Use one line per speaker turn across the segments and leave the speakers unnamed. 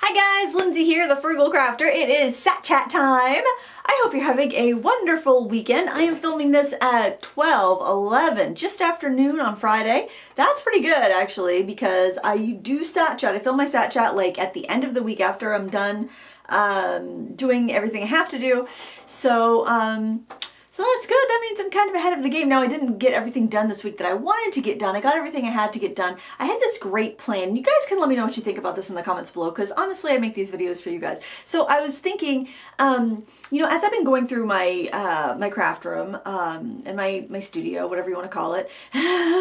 Hi guys, Lindsay here, the Frugal Crafter. It is Sat Chat time. I hope you're having a wonderful weekend. I am filming this at 12:11, just after noon on Friday. That's pretty good actually, because I do Sat Chat. I film my Sat Chat like at the end of the week after I'm done doing everything I have to do. So that's good. That means I'm kind of ahead of the game. Now, I didn't get everything done this week that I wanted to get done. I got everything I had to get done. I had this great plan. You guys can let me know what you think about this in the comments below, because honestly, I make these videos for you guys. So I was thinking, you know, as I've been going through my my craft room and my studio, whatever you want to call it,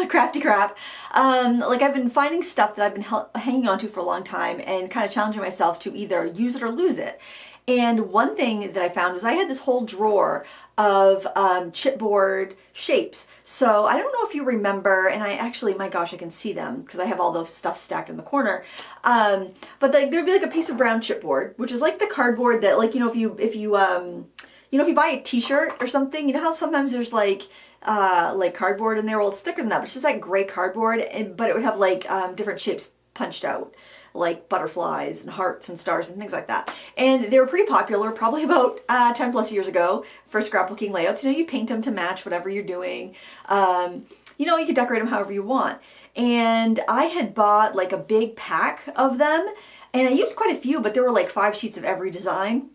crafty crap, like I've been finding stuff that I've been hanging on to for a long time and kind of challenging myself to either use it or lose it. And one thing that I found was I had this whole drawer of chipboard shapes. So I don't know if you remember, and I actually, my gosh, I can see them because I have all those stuff stacked in the corner. But there'd be like a piece of brown chipboard, which is like the cardboard that, like, you know, if you buy a t-shirt or something, you know how sometimes there's like cardboard in there. Well, it's thicker than that, but it's just like gray cardboard, but it would have like different shapes punched out, like butterflies and hearts and stars and things like that. And they were pretty popular probably about 10 plus years ago for scrapbooking layouts. You know, you paint them to match whatever you're doing. You know, you could decorate them however you want. And I had bought like a big pack of them, and I used quite a few, but there were like 5 sheets of every design.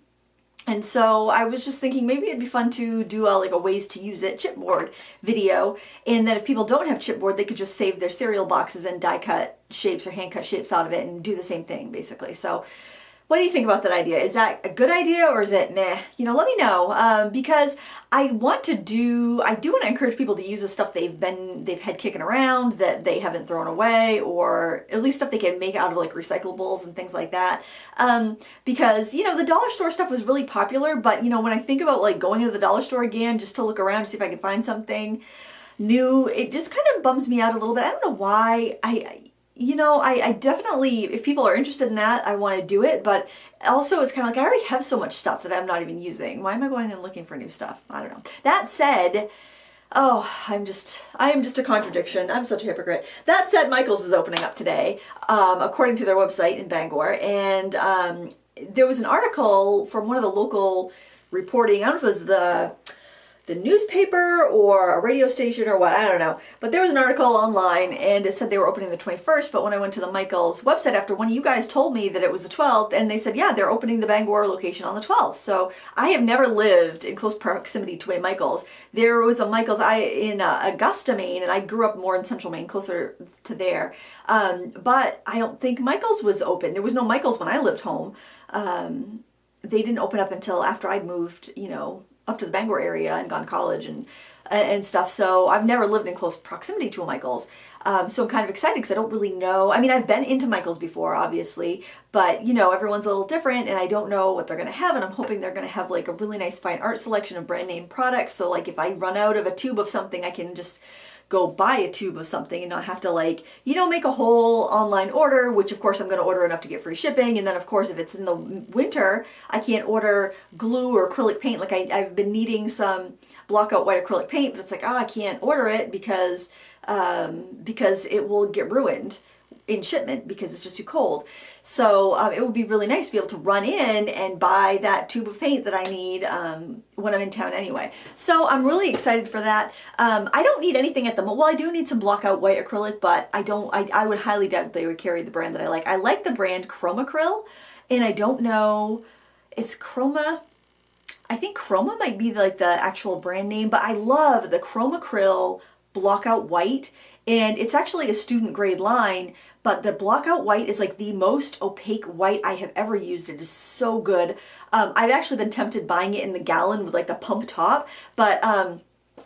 And so I was just thinking maybe it'd be fun to do like a ways to use it chipboard video, and that if people don't have chipboard, they could just save their cereal boxes and die cut shapes or hand cut shapes out of it and do the same thing basically. So what do you think about that idea? Is that a good idea or is it meh? You know, let me know, because I do want to encourage people to use the stuff they've had kicking around that they haven't thrown away, or at least stuff they can make out of like recyclables and things like that. Because, you know, the dollar store stuff was really popular, but you know, when I think about like going to the dollar store again just to look around to see if I can find something new, it just kind of bums me out a little bit. I don't know why. I definitely, if people are interested in that, I want to do it, but also it's kind of like I already have so much stuff that I'm not even using. Why am I going and looking for new stuff? I don't know. That said, oh, I am just a contradiction. I'm such a hypocrite. That said, Michael's is opening up today, according to their website in Bangor, and there was an article from one of the local reporting, I don't know if it was the newspaper or a radio station or what, I don't know. But there was an article online and it said they were opening the 21st, but when I went to the Michael's website after, one of you guys told me that it was the 12th, and they said, yeah, they're opening the Bangor location on the 12th. So I have never lived in close proximity to a Michael's. There was a Michael's in Augusta, Maine, and I grew up more in central Maine, closer to there. But I don't think Michael's was open. There was no Michael's when I lived home. They didn't open up until after I'd moved, you know, up to the Bangor area and gone to college and stuff. So I've never lived in close proximity to a Michael's. So I'm kind of excited because I don't really know. I mean, I've been into Michael's before, obviously, but you know, everyone's a little different and I don't know what they're going to have. And I'm hoping they're going to have like a really nice fine art selection of brand name products. So like if I run out of a tube of something, I can just go buy a tube of something and not have to, like, you know, make a whole online order, which of course I'm going to order enough to get free shipping. And then of course, if it's in the winter, I can't order glue or acrylic paint. Like I've been needing some block out white acrylic paint, but it's like, oh, I can't order it because it will get ruined in shipment because it's just too cold. So it would be really nice to be able to run in and buy that tube of paint that I need when I'm in town anyway. So I'm really excited for that. I don't need anything at the moment. Well, I do need some block out white acrylic, but I would highly doubt they would carry the brand that I like. I like the brand Chromacryl, and I don't know, it's Chroma. I think Chroma might be like the actual brand name, but I love the Chromacryl block out white, and it's actually a student grade line, but the block out white is like the most opaque white I have ever used. It is so good. I've actually been tempted buying it in the gallon with like the pump top, but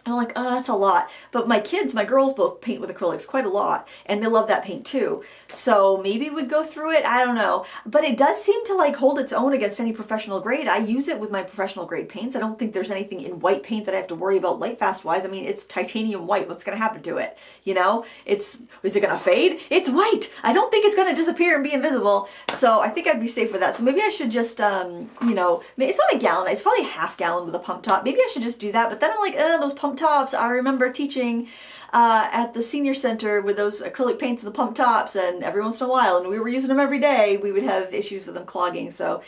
I'm like, oh, that's a lot. But my girls both paint with acrylics quite a lot, and they love that paint too. So maybe we'd go through it, I don't know. But it does seem to like hold its own against any professional grade. I use it with my professional grade paints. I don't think there's anything in white paint that I have to worry about light fast wise. I mean, it's titanium white. What's going to happen to it? You know, is it going to fade? It's white. I don't think it's going to disappear and be invisible. So I think I'd be safe with that. So maybe I should just, you know, it's not a gallon. It's probably half gallon with a pump top. Maybe I should just do that. But then I'm like, those pump tops. I remember teaching at the senior center with those acrylic paints and the pump tops, and every once in a while, and we were using them every day, we would have issues with them clogging. So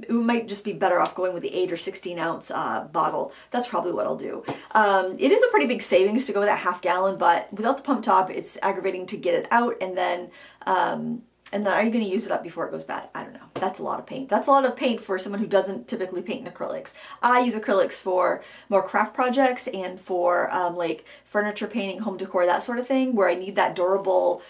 we might just be better off going with the 8 or 16 ounce bottle. That's probably what I'll do. It is a pretty big savings to go with that half gallon, but without the pump top, it's aggravating to get it out, and then are you going to use it up before it goes bad? I don't know. That's a lot of paint. That's a lot of paint for someone who doesn't typically paint in acrylics. I use acrylics for more craft projects and for like furniture painting, home decor, that sort of thing, where I need that durable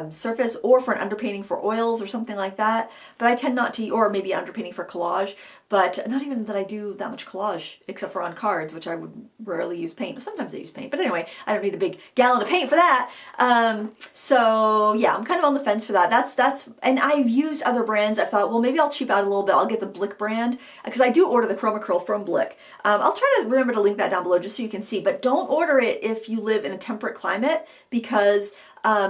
surface, or for an underpainting for oils or something like that. But I tend not to, or maybe underpainting for collage, but not even that I do that much collage, except for on cards, which I would rarely use paint. Sometimes I use paint, but anyway, I don't need a big gallon of paint for that. So yeah, I'm kind of on the fence for that. And I've used other brands. I thought, well, maybe I'll cheap out a little bit. I'll get the Blick brand, because I do order the Chroma Curl from Blick. I'll try to remember to link that down below just so you can see, but don't order it if you live in a temperate climate, because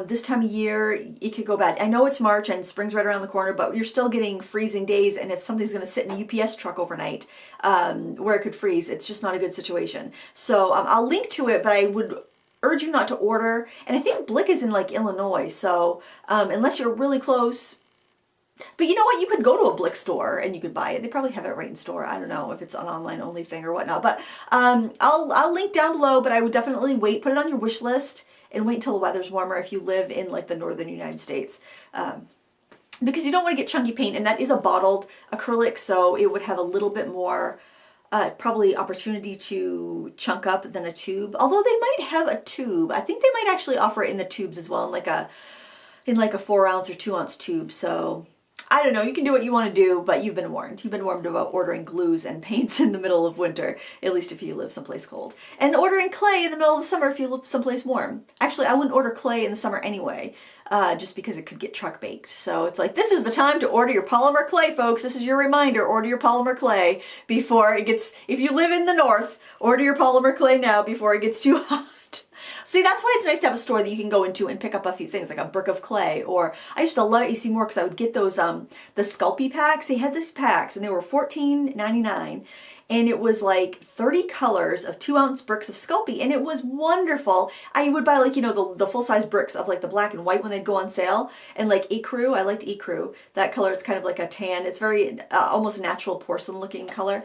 this time of year it could go bad. I know it's March and spring's right around the corner, but you're still getting freezing days, and if something's going to sit in a UPS truck overnight where it could freeze, it's just not a good situation. So I'll link to it, but I would urge you not to order. And I think Blick is in like Illinois, so unless you're really close. But you know what? You could go to a Blick store and you could buy it. They probably have it right in store. I don't know if it's an online only thing or whatnot. But I'll link down below. But I would definitely wait. Put it on your wish list and wait until the weather's warmer if you live in like the northern United States. Because you don't want to get chunky paint, and that is a bottled acrylic, so it would have a little bit more probably opportunity to chunk up than a tube. Although they might have a tube. I think they might actually offer it in the tubes as well, in like a 4 ounce or 2 ounce tube. So I don't know, you can do what you want to do, but you've been warned. You've been warned about ordering glues and paints in the middle of winter, at least if you live someplace cold. And ordering clay in the middle of the summer if you live someplace warm. Actually, I wouldn't order clay in the summer anyway, just because it could get truck baked. So it's like, this is the time to order your polymer clay, folks. This is your reminder, order your polymer clay before it gets, if you live in the north, order your polymer clay now before it gets too hot. See, that's why it's nice to have a store that you can go into and pick up a few things, like a brick of clay, or I used to love AC Moore because I would get those, the Sculpey packs. They had these packs and they were $14.99, and it was like 30 colors of 2 ounce bricks of Sculpey, and it was wonderful. I would buy like, you know, the full-size bricks of like the black and white when they'd go on sale, and like ecru. I liked ecru. That color, it's kind of like a tan. It's very almost natural porcelain looking color.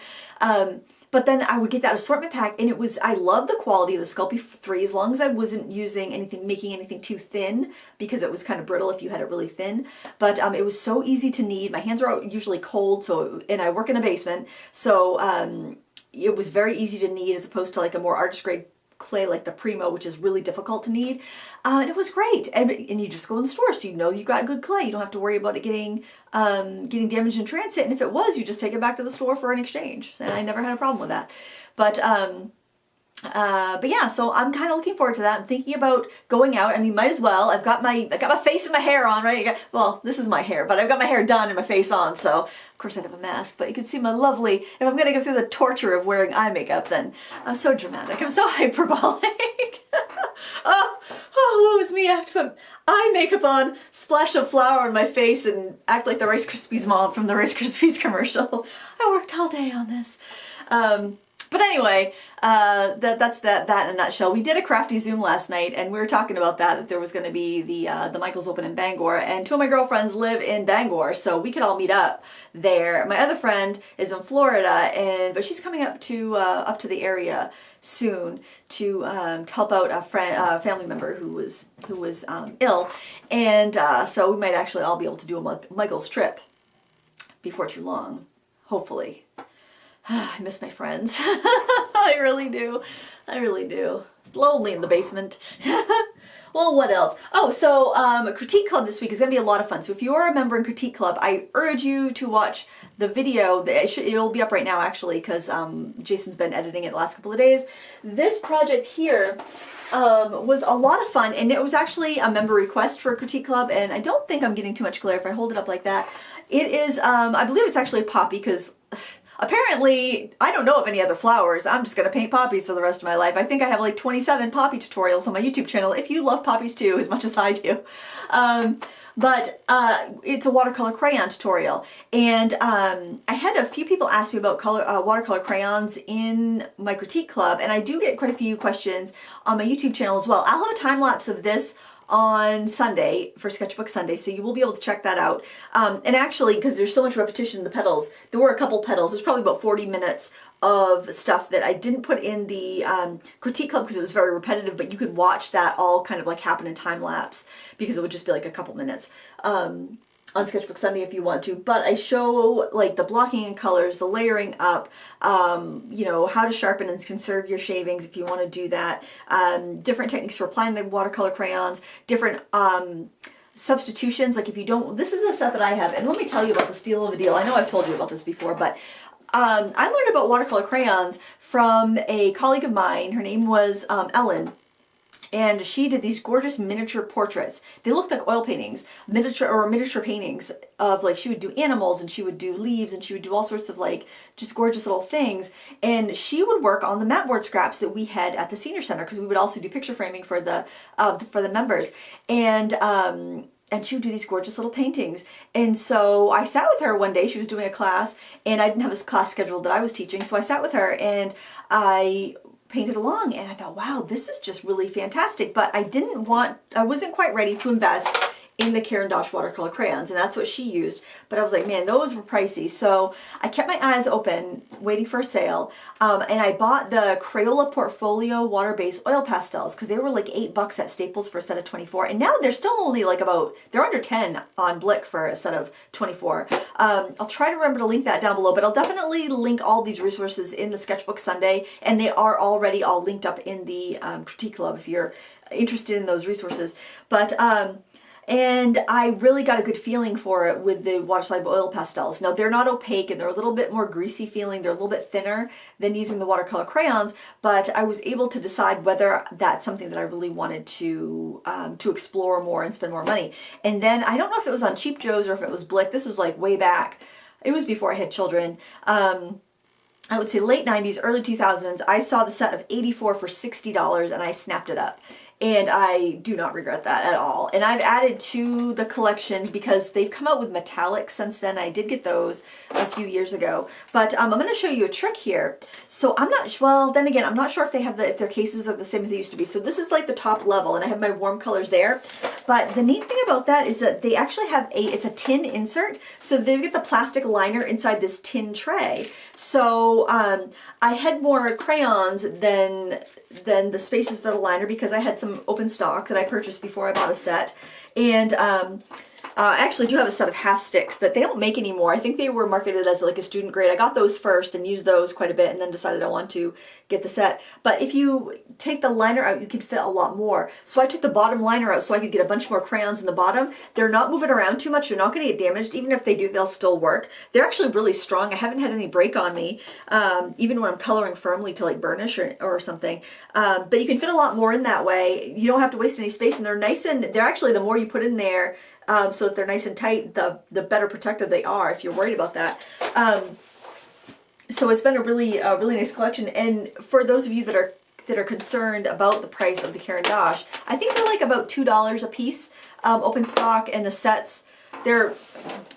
But then I would get that assortment pack, and it was, I love the quality of the Sculpey 3 as long as I wasn't using anything, making anything too thin, because it was kind of brittle if you had it really thin. But it was so easy to knead. My hands are usually cold, and I work in a basement, so it was very easy to knead as opposed to like a more artist grade clay like the Primo, which is really difficult to knead. And it was great. And you just go in the store, so you know you got good clay. You don't have to worry about it getting damaged in transit. And if it was, you just take it back to the store for an exchange. And I never had a problem with that. But yeah, so I'm kind of looking forward to that. I'm thinking about going out. I mean, might as well. I got my face and my hair on, right? Well, this is my hair, but I've got my hair done and my face on, so of course I'd have a mask, but you can see my lovely, if I'm going to go through the torture of wearing eye makeup, then I'm so dramatic. I'm so hyperbolic. Oh, woe is me. I have to put eye makeup on, splash of flour on my face, and act like the Rice Krispies mom from the Rice Krispies commercial. I worked all day on this. But anyway, that's that in a nutshell. We did a crafty Zoom last night, and we were talking about that there was going to be the Michaels Open in Bangor, and 2 of my girlfriends live in Bangor, so we could all meet up there. My other friend is in Florida, but she's coming up to the area soon to help out a family member who was ill, and so we might actually all be able to do a Michael's trip before too long, hopefully. I miss my friends. I really do. I really do. It's lonely in the basement. Well, what else? Oh, so Critique Club this week is going to be a lot of fun. So if you are a member in Critique Club, I urge you to watch the video. It'll be up right now, actually, because Jason's been editing it the last couple of days. This project here was a lot of fun, and it was actually a member request for Critique Club, and I don't think I'm getting too much glare if I hold it up like that. It is, I believe it's actually a poppy, because apparently, I don't know of any other flowers. I'm just going to paint poppies for the rest of my life. I think I have like 27 poppy tutorials on my YouTube channel, if you love poppies too, as much as I do. It's a watercolor crayon tutorial. And I had a few people ask me about watercolor crayons in my critique club, and I do get quite a few questions on my YouTube channel as well. I'll have a time lapse of this on Sunday for Sketchbook Sunday, so you will be able to check that out. And actually, because there's so much repetition in the petals, there were a couple petals. There's probably about 40 minutes of stuff that I didn't put in the critique club because it was very repetitive, but you could watch that all kind of like happen in time lapse because it would just be like a couple minutes on Sketchbook Sunday if you want to. But I show like the blocking in colors, the layering up, you know, how to sharpen and conserve your shavings if you want to do that, different techniques for applying the watercolor crayons, different substitutions. Like if you don't, this is a set that I have, and let me tell you about the steal of a deal. I know I've told you about this before, but I learned about watercolor crayons from a colleague of mine. Her name was Ellen. And she did these gorgeous miniature portraits. They looked like oil paintings, miniature paintings of, like, she would do animals and she would do leaves and she would do all sorts of like just gorgeous little things. And she would work on the mat board scraps that we had at the senior center, because we would also do picture framing for the members. And she would do these gorgeous little paintings. And so I sat with her one day. She was doing a class and I didn't have a class scheduled that I was teaching. So I sat with her and I painted along, and I thought, wow, this is just really fantastic. But I wasn't quite ready to invest in the Caran d'Ache watercolor crayons, and that's what she used. But I was like, man, those were pricey. So I kept my eyes open, waiting for a sale, and I bought the Crayola Portfolio water-based oil pastels because they were like $8 at Staples for a set of 24, and now they're still only like they're under 10 on Blick for a set of 24. I'll try to remember to link that down below, but I'll definitely link all these resources in the Sketchbook Sunday, and they are already all linked up in the Critique Club if you're interested in those resources. But and I really got a good feeling for it with the water-soluble oil pastels. Now, they're not opaque and they're a little bit more greasy feeling. They're a little bit thinner than using the watercolor crayons, but I was able to decide whether that's something that I really wanted to explore more and spend more money. And then, I don't know if it was on Cheap Joe's or if it was Blick. This was like way back. It was before I had children. I would say late 90s, early 2000s. I saw the set of 84 for $60 and I snapped it up. And I do not regret that at all. And I've added to the collection because they've come out with metallics since then. I did get those a few years ago. But I'm going to show you a trick here. So I'm not, well, then again, I'm not sure if they have if their cases are the same as they used to be. So this is like the top level and I have my warm colors there. But the neat thing about that is that they actually have it's a tin insert. So they get the plastic liner inside this tin tray. So I had more crayons than the spaces for the liner because I had some open stock that I purchased before I bought a set. And I actually do have a set of half sticks that they don't make anymore. I think they were marketed as like a student grade. I got those first and used those quite a bit and then decided I want to get the set. But if you take the liner out, you can fit a lot more. So I took the bottom liner out so I could get a bunch more crayons in the bottom. They're not moving around too much. They're not going to get damaged. Even if they do, they'll still work. They're actually really strong. I haven't had any break on me, even when I'm coloring firmly to like burnish or something. But you can fit a lot more in that way. You don't have to waste any space, and they're nice, and they're actually, the more you put in there, so that they're nice and tight, the better protected they are if you're worried about that. So it's been a really nice collection. And for those of you that are concerned about the price of the Caran d'Ache, I think they're like about $2 a piece, open stock, and the sets, they're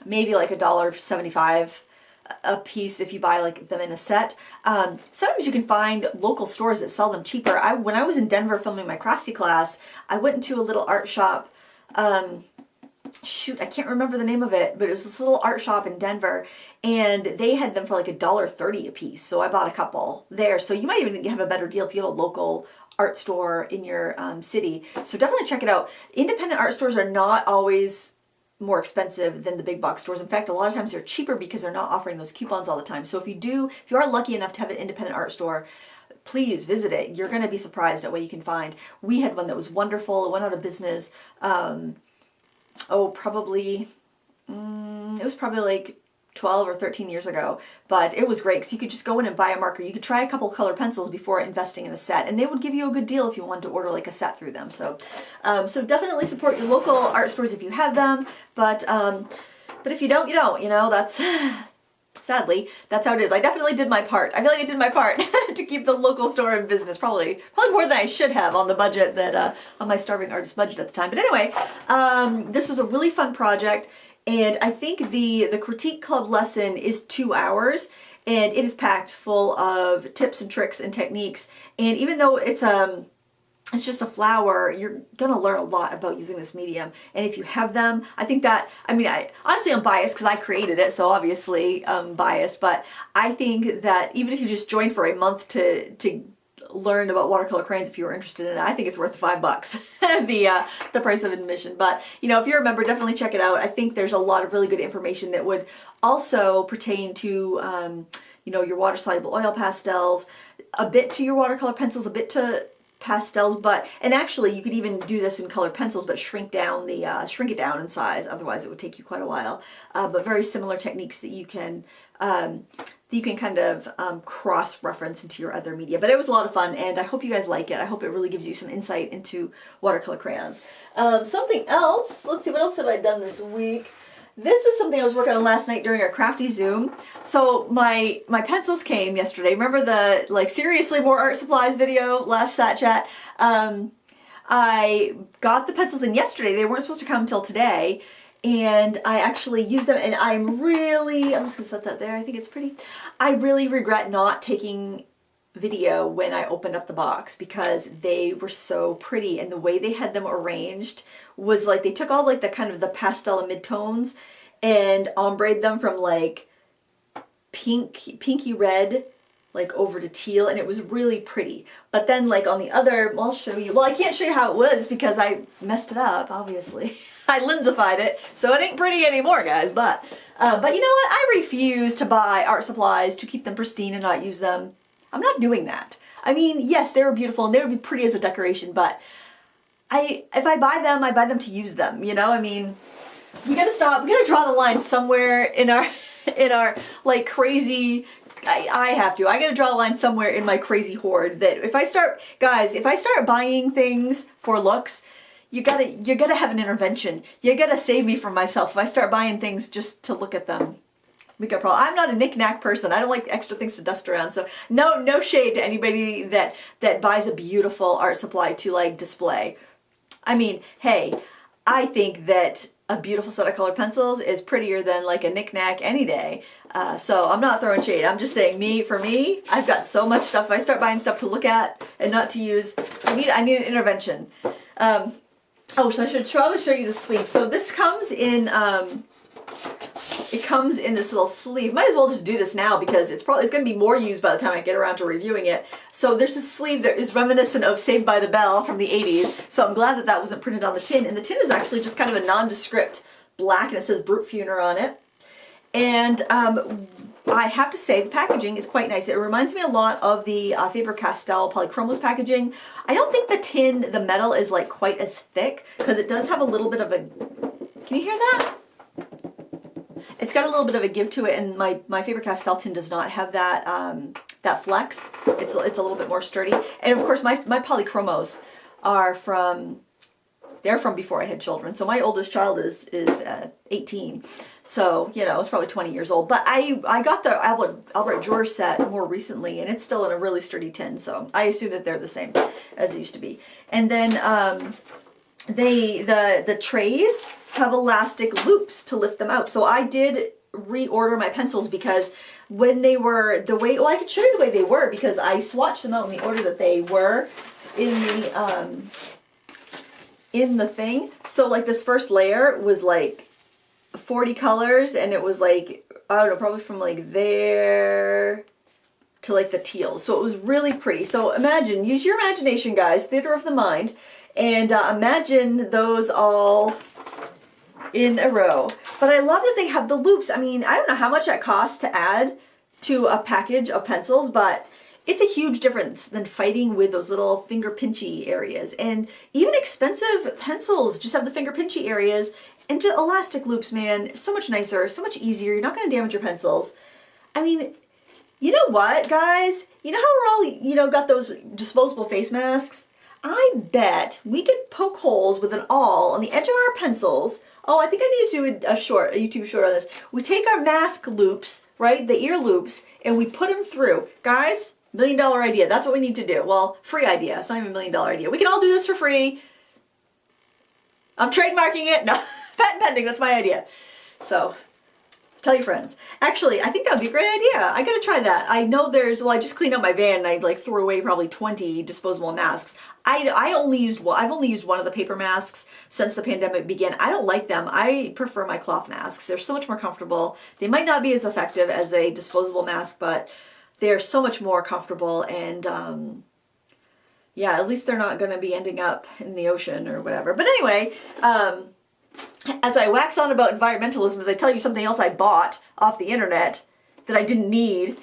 maybe like $1.75 a piece if you buy like them in a set. Sometimes you can find local stores that sell them cheaper. When I was in Denver filming my Craftsy class, I went into a little art shop. Shoot, I can't remember the name of it, but it was this little art shop in Denver, and they had them for like $1.30 a piece. So I bought a couple there. So you might even have a better deal if you have a local art store in your city. So definitely check it out. Independent art stores are not always more expensive than the big box stores. In fact, a lot of times they're cheaper because they're not offering those coupons all the time. So if you are lucky enough to have an independent art store, please visit it. You're going to be surprised at what you can find. We had one that was wonderful. It went out of business. It was probably like 12 or 13 years ago, but it was great because you could just go in and buy a marker. You could try a couple color pencils before investing in a set, and they would give you a good deal if you wanted to order like a set through them. So, so definitely support your local art stores if you have them, but if you don't, you don't. You know, that's sadly, that's how it is. I definitely did my part. I feel like I did my part to keep the local store in business. Probably more than I should have on the budget that, on my starving artist budget at the time. But anyway, this was a really fun project. And I think the critique club lesson is 2 hours, and it is packed full of tips and tricks and techniques. And even though it's just a flower, you're gonna learn a lot about using this medium. And if you have them, I think that, I mean, honestly I'm biased because I created it, so obviously I'm biased, but I think that even if you just join for a month to learn about watercolor crayons, if you were interested in it, I think it's worth $5, the price of admission. But you know, if you're a member, definitely check it out. I think there's a lot of really good information that would also pertain to you know, your water soluble oil pastels, a bit to your watercolor pencils, a bit to pastels, and actually you could even do this in colored pencils, but shrink it down in size. Otherwise it would take you quite a while. But very similar techniques that you can kind of cross-reference into your other media. But it was a lot of fun, and I hope you guys like it. I hope it really gives you some insight into watercolor crayons. Something else, let's see, what else have I done this week? This is something I was working on last night during a crafty Zoom. So my pencils came yesterday. Remember the like seriously more art supplies video last Sat Chat? I got the pencils in yesterday. They weren't supposed to come until today. And I actually used them, and I'm just gonna set that there. I think it's pretty. I really regret not taking video when I opened up the box because they were so pretty, and the way they had them arranged was like they took all like the kind of the pastel and mid-tones and ombre'd them from like pinky red like over to teal, and it was really pretty. But then like on the other, I'll show you. Well, I can't show you how it was because I messed it up, obviously. I Lindsayfied it, so it ain't pretty anymore, guys. But you know what? I refuse to buy art supplies to keep them pristine and not use them. I'm not doing that. I mean, yes, they were beautiful and they would be pretty as a decoration, but if I buy them to use them, you know? I mean, we gotta stop, we gotta draw the line somewhere in our like crazy, I gotta draw the line somewhere in my crazy hoard that if I start buying things for looks, you gotta have an intervention. You gotta save me from myself. If I start buying things just to look at them, we got problem. I'm not a knick-knack person. I don't like extra things to dust around. So no shade to anybody that buys a beautiful art supply to like display. I mean, hey, I think that a beautiful set of colored pencils is prettier than like a knick-knack any day. So I'm not throwing shade. I'm just saying for me, I've got so much stuff. If I start buying stuff to look at and not to use, I need an intervention. Oh, so I should probably show you the sleeve. So this comes in, it comes in this little sleeve. Might as well just do this now because it's going to be more used by the time I get around to reviewing it. So there's a sleeve that is reminiscent of Saved by the Bell from the 80s. So I'm glad that wasn't printed on the tin. And the tin is actually just kind of a nondescript black, and it says Brute Funer on it. And I have to say the packaging is quite nice. It reminds me a lot of the Faber-Castell Polychromos packaging. I don't think the tin, the metal is like quite as thick because it does have a little bit of a, can you hear that? It's got a little bit of a give to it, and my Faber-Castell tin does not have that that flex. It's a little bit more sturdy. And of course my Polychromos are from before I had children. So my oldest child is 18. So, you know, it's probably 20 years old. But I got the Albert Drawers set more recently, and it's still in a really sturdy tin. So I assume that they're the same as they used to be. And then the trays have elastic loops to lift them out. So I did reorder my pencils because when they were I could show you the way they were because I swatched them out in the order that they were in the thing. So like this first layer was like 40 colors, and it was like, I don't know, probably from like there to like the teal. So it was really pretty. So imagine, use your imagination, guys, theater of the mind, and imagine those all in a row. But I love that they have the loops. I mean, I don't know how much that costs to add to a package of pencils, but it's a huge difference than fighting with those little finger pinchy areas. And even expensive pencils just have the finger pinchy areas, and just elastic loops, man, so much nicer, so much easier. You're not going to damage your pencils. I mean, you know what, guys? You know how we're all, you know, got those disposable face masks? I bet we could poke holes with an awl on the edge of our pencils. Oh, I think I need to do a YouTube short on this. We take our mask loops, right, the ear loops, and we put them through. Guys, $1 million idea. That's what we need to do. Well, free idea. It's not even $1 million idea. We can all do this for free. I'm trademarking it. No, patent pending. That's my idea. So tell your friends. Actually, I think that would be a great idea. I gotta try that. I know well, I just cleaned out my van and I like threw away probably 20 disposable masks. I've only used one of the paper masks since the pandemic began. I don't like them. I prefer my cloth masks. They're so much more comfortable. They might not be as effective as a disposable mask, but they're so much more comfortable, and yeah, at least they're not gonna be ending up in the ocean or whatever. But anyway, as I wax on about environmentalism, as I tell you something else I bought off the internet that I didn't need.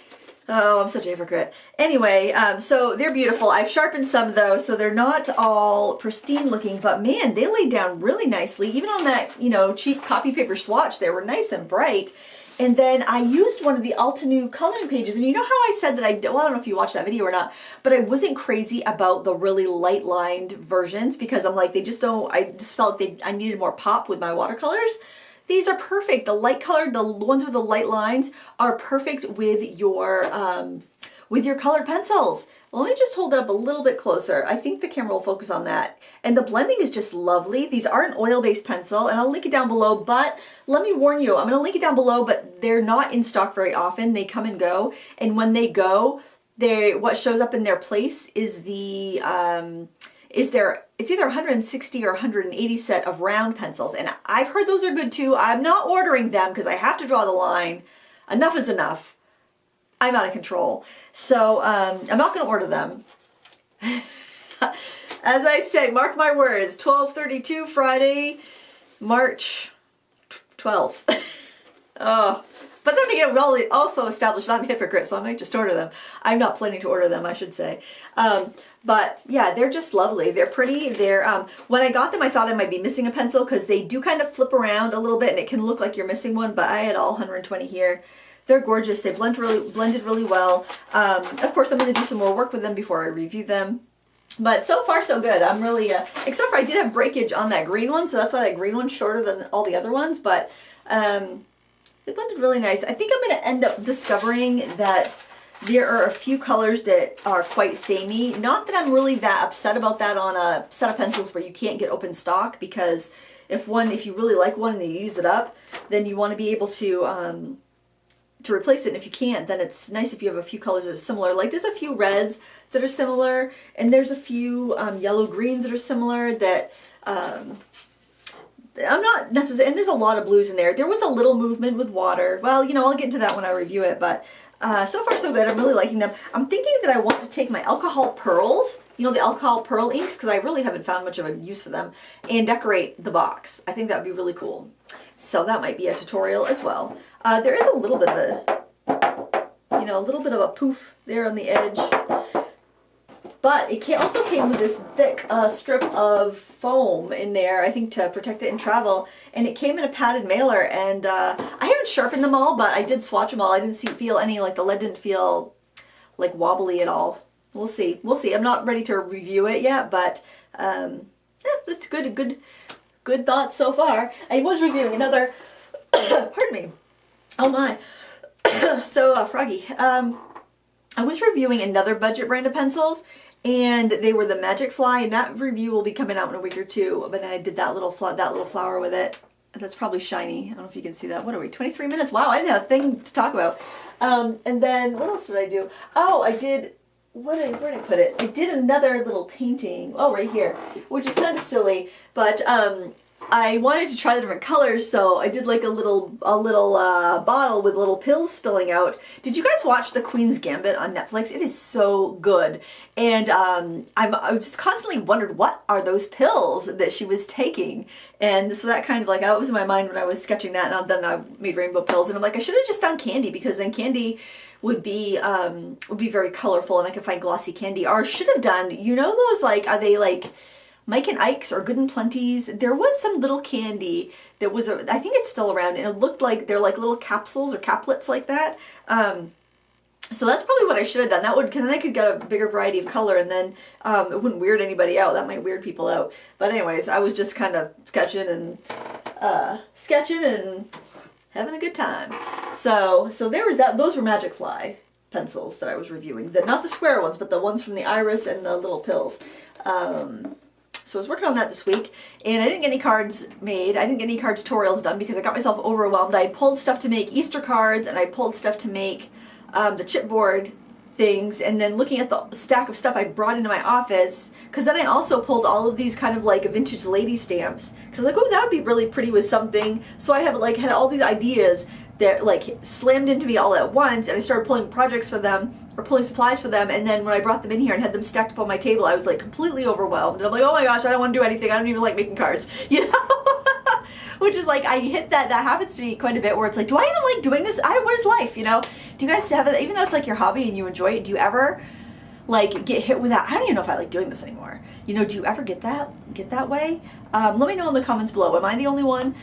Oh, I'm such a hypocrite. Anyway, so they're beautiful. I've sharpened some though, so they're not all pristine looking, but man, they laid down really nicely. Even on that, you know, cheap copy paper swatch, they were nice and bright. And then I used one of the Altenew coloring pages, and you know how I said that well, I don't know if you watched that video or not, but I wasn't crazy about the really light lined versions because I'm like, I just felt like I needed more pop with my watercolors. These are perfect. The light colored, the ones with the light lines are perfect with your colored pencils. Well, let me just hold it up a little bit closer. I think the camera will focus on that. And the blending is just lovely. These are an oil-based pencil, and I'll link it down below, but let me warn you, I'm gonna link it down below, but they're not in stock very often. They come and go, and when they go, what shows up in their place is it's either 160 or 180 set of round pencils, and I've heard those are good too. I'm not ordering them because I have to draw the line. Enough is enough. I'm out of control. So I'm not going to order them. As I say, mark my words, 12/32 Friday, March 12th. Oh, but then again, we also established I'm a hypocrite, so I might just order them. I'm not planning to order them, I should say. But yeah, they're just lovely. They're pretty. They're when I got them, I thought I might be missing a pencil because they do kind of flip around a little bit, and it can look like you're missing one. But I had all 120 here. They're gorgeous. They blended really well. Of course, I'm going to do some more work with them before I review them. But so far, so good. I'm really, except for I did have breakage on that green one, so that's why that green one's shorter than all the other ones. But they blended really nice. I think I'm going to end up discovering that there are a few colors that are quite samey. Not that I'm really that upset about that on a set of pencils where you can't get open stock, because if you really like one and you use it up, then you want to be able to replace it. And if you can't, then it's nice if you have a few colors that are similar. Like there's a few reds that are similar, and there's a few yellow greens that are similar that I'm not necessarily, and there's a lot of blues in there. There was a little movement with water. Well, you know, I'll get into that when I review it, but so far so good. I'm really liking them. I'm thinking that I want to take my alcohol pearls, you know, the alcohol pearl inks, because I really haven't found much of a use for them, and decorate the box. I think that would be really cool. So that might be a tutorial as well. There is a little bit of a poof there on the edge. But it also came with this thick strip of foam in there, I think to protect it in travel. And it came in a padded mailer, and I haven't sharpened them all, but I did swatch them all. I didn't feel any, like the lead didn't feel like wobbly at all. We'll see. We'll see. I'm not ready to review it yet, but yeah, that's good thoughts so far. I was reviewing another, pardon me. Oh my. So Froggy. I was reviewing another budget brand of pencils, and they were the Magic Fly, and that review will be coming out in a week or two. But I did that little flower with it. That's probably shiny. I don't know if you can see that. What are we, 23 minutes? Wow, I didn't have a thing to talk about. And then what else did I do? Oh, I did, where did I put it? I did another little painting. Oh, right here, which is kind of silly, but I wanted to try the different colors, so I did like a little bottle with little pills spilling out. Did you guys watch The Queen's Gambit on Netflix? It is so good, and I just constantly wondered, what are those pills that she was taking? And so that kind of like, that was in my mind when I was sketching that, and then I made rainbow pills, and I'm like, I should have just done candy, because then candy would be very colorful, and I could find glossy candy. Or I should have done, you know, those like, are they like Mike and Ike's or Good and Plenty's? There was some little candy that was, I think it's still around, and it looked like they're like little capsules or caplets like that. So that's probably what I should have done. That would, because then I could get a bigger variety of color, and then it wouldn't weird anybody out. That might weird people out. But anyways, I was just kind of sketching and having a good time. So there was that. Those were Magic Fly pencils that I was reviewing. Not the square ones, but the ones from the Iris and the little pills. So I was working on that this week, and I didn't get any cards made. I didn't get any card tutorials done because I got myself overwhelmed. I pulled stuff to make Easter cards, and I pulled stuff to make the chipboard things, and then looking at the stack of stuff I brought into my office, because then I also pulled all of these kind of like vintage lady stamps, because I was like, oh, that would be really pretty with something. So I have like had all these ideas that like slammed into me all at once, and I started pulling projects for them, or pulling supplies for them, and then when I brought them in here and had them stacked up on my table, I was like completely overwhelmed, and I'm like, oh my gosh, I don't want to do anything, I don't even like making cards, you know? Which is like, I hit that happens to me quite a bit, where it's like, do I even like doing this? What is life, you know? Do you guys have it, even though it's like your hobby and you enjoy it, do you ever like get hit with that? I don't even know if I like doing this anymore. You know, do you ever get that way? Let me know in the comments below. Am I the only one?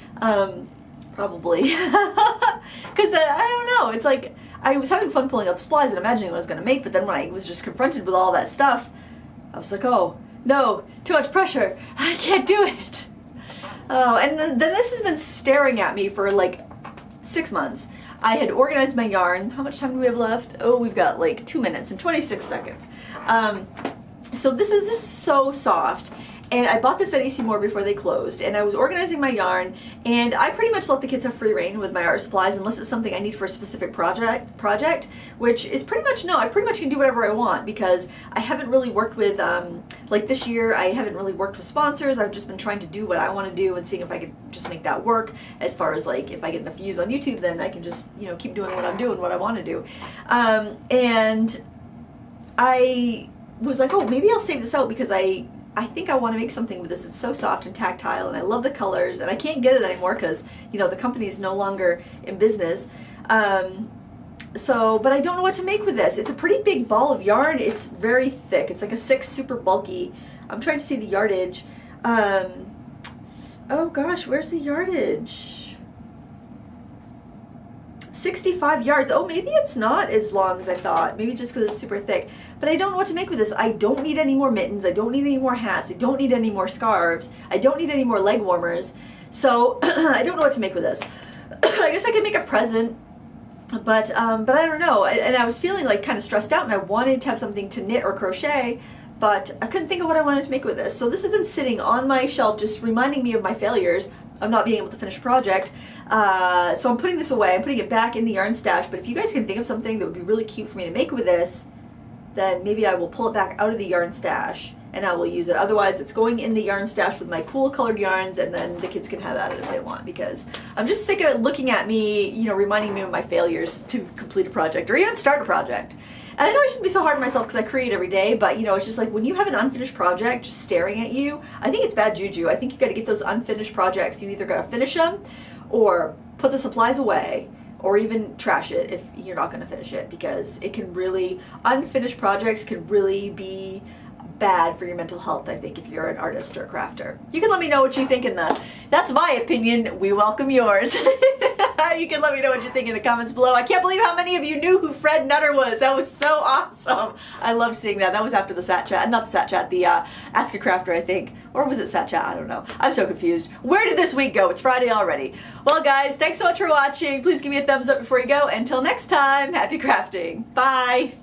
Probably. Because I don't know, it's like, I was having fun pulling out supplies and imagining what I was going to make, but then when I was just confronted with all that stuff, I was like, oh, no, too much pressure. I can't do it. Oh, and then this has been staring at me for like 6 months. I had organized my yarn. How much time do we have left? Oh, we've got like 2 minutes and 26 seconds. So this is so soft. And I bought this at EC Moore before they closed, and I was organizing my yarn, and I pretty much let the kids have free reign with my art supplies unless it's something I need for a specific project, which is pretty much, no, I pretty much can do whatever I want, because I haven't really worked with, like this year, I haven't really worked with sponsors. I've just been trying to do what I want to do and seeing if I could just make that work. As far as like, if I get enough views on YouTube, then I can just, you know, keep doing what I'm doing, what I want to do. And I was like, oh, maybe I'll save this out, because I think I want to make something with this. It's so soft and tactile, and I love the colors, and I can't get it anymore because, you know, the company is no longer in business. But I don't know what to make with this. It's a pretty big ball of yarn. It's very thick. It's like a 6, super bulky. I'm trying to see the yardage. Oh gosh, where's the yardage? 65 yards. Oh, maybe it's not as long as I thought. Maybe just because it's super thick. But I don't know what to make with this. I don't need any more mittens. I don't need any more hats. I don't need any more scarves. I don't need any more leg warmers. So I don't know what to make with this. I guess I could make a present, but I don't know. And I was feeling like kind of stressed out, and I wanted to have something to knit or crochet, but I couldn't think of what I wanted to make with this. So this has been sitting on my shelf, just reminding me of my failures. I'm not being able to finish a project. So I'm putting this away. I'm putting it back in the yarn stash. But if you guys can think of something that would be really cute for me to make with this, then maybe I will pull it back out of the yarn stash and I will use it. Otherwise, it's going in the yarn stash with my cool colored yarns, and then the kids can have at it if they want, because I'm just sick of it looking at me, you know, reminding me of my failures to complete a project or even start a project. And I know I shouldn't be so hard on myself because I create every day, but you know, it's just like when you have an unfinished project just staring at you, I think it's bad juju. I think you got to get those unfinished projects. You either got to finish them or put the supplies away, or even trash it if you're not going to finish it, because it can really, unfinished projects can really be bad for your mental health, I think, if you're an artist or a crafter. You can let me know what you think that's my opinion. We welcome yours. You can let me know what you think in the comments below. I can't believe how many of you knew who Fred Nutter was. That was so awesome. I loved seeing that. That was after the Sat Chat. Not the Sat Chat, the Ask a Crafter, I think. Or was it Sat Chat? I don't know. I'm so confused. Where did this week go? It's Friday already. Well, guys, thanks so much for watching. Please give me a thumbs up before you go. Until next time, happy crafting. Bye.